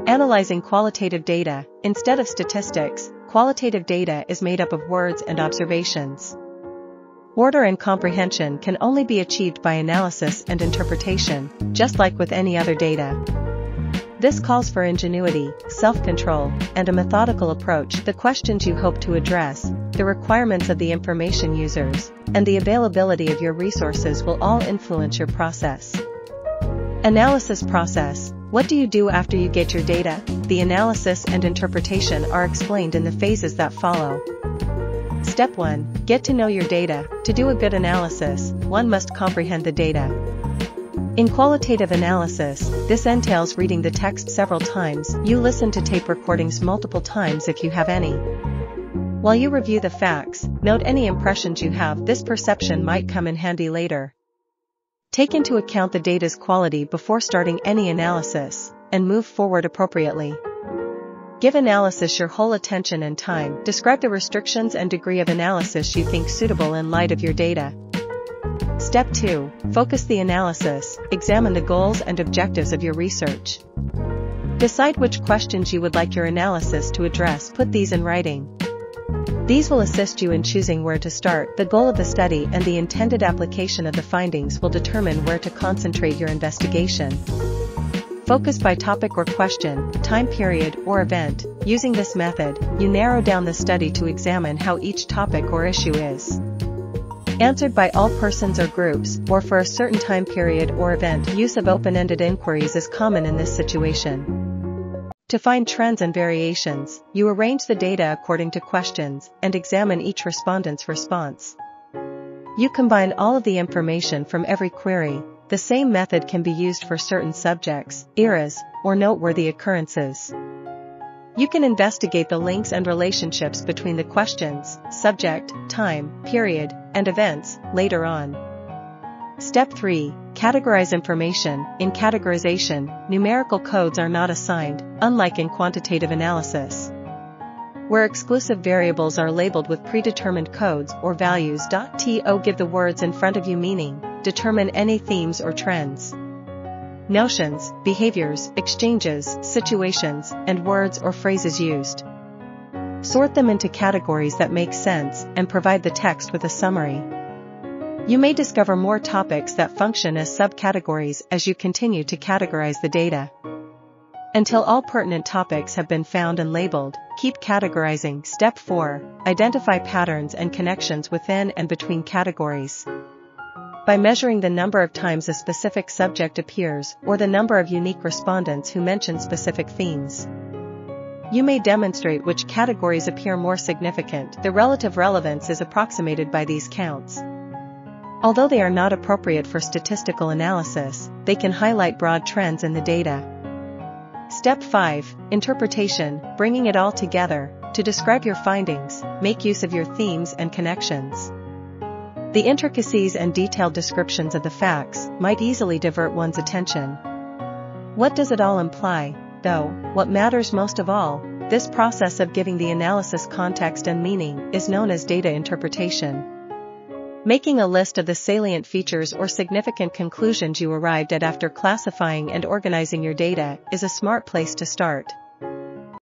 Analyzing qualitative data. Instead of statistics, qualitative data is made up of words and observations. Order and comprehension can only be achieved by analysis and interpretation, just like with any other data. This calls for ingenuity, self-control, and a methodical approach. The questions you hope to address, the requirements of the information users, and the availability of your resources will all influence your process. Analysis process. What do you do after you get your data? The analysis and interpretation are explained in the phases that follow. Step 1. Get to know your data. To do a good analysis, one must comprehend the data. In qualitative analysis, this entails reading the text several times. You listen to tape recordings multiple times if you have any. While you review the facts, note any impressions you have. This perception might come in handy later. Take into account the data's quality before starting any analysis, and move forward appropriately. Give analysis your whole attention and time. Describe the restrictions and degree of analysis you think suitable in light of your data. Step 2. Focus the analysis. Examine the goals and objectives of your research. Decide which questions you would like your analysis to address. Put these in writing. These will assist you in choosing where to start. The goal of the study and the intended application of the findings will determine where to concentrate your investigation. Focus by topic or question, time period, or event. Using this method, you narrow down the study to examine how each topic or issue is answered by all persons or groups, or for a certain time period or event. Use of open-ended inquiries is common in this situation. To find trends and variations, you arrange the data according to questions, and examine each respondent's response. You combine all of the information from every query. The same method can be used for certain subjects, eras, or noteworthy occurrences. You can investigate the links and relationships between the questions, subject, time, period, and events later on. Step 3. Categorize information. In categorization, numerical codes are not assigned, unlike in quantitative analysis, where exclusive variables are labeled with predetermined codes or values. To give the words in front of you meaning. Determine any themes or trends, notions, behaviors, exchanges, situations, and words or phrases used. Sort them into categories that make sense and provide the text with a summary. You may discover more topics that function as subcategories as you continue to categorize the data. Until all pertinent topics have been found and labeled, keep categorizing. Step 4. Identify patterns and connections within and between categories. By measuring the number of times a specific subject appears or the number of unique respondents who mention specific themes, you may demonstrate which categories appear more significant. The relative relevance is approximated by these counts. Although they are not appropriate for statistical analysis, they can highlight broad trends in the data. Step 5. Interpretation. Bringing it all together. To describe your findings, make use of your themes and connections. The intricacies and detailed descriptions of the facts might easily divert one's attention. What does it all imply, though? What matters most of all? This process of giving the analysis context and meaning is known as data interpretation. Making a list of the salient features or significant conclusions you arrived at after classifying and organizing your data is a smart place to start.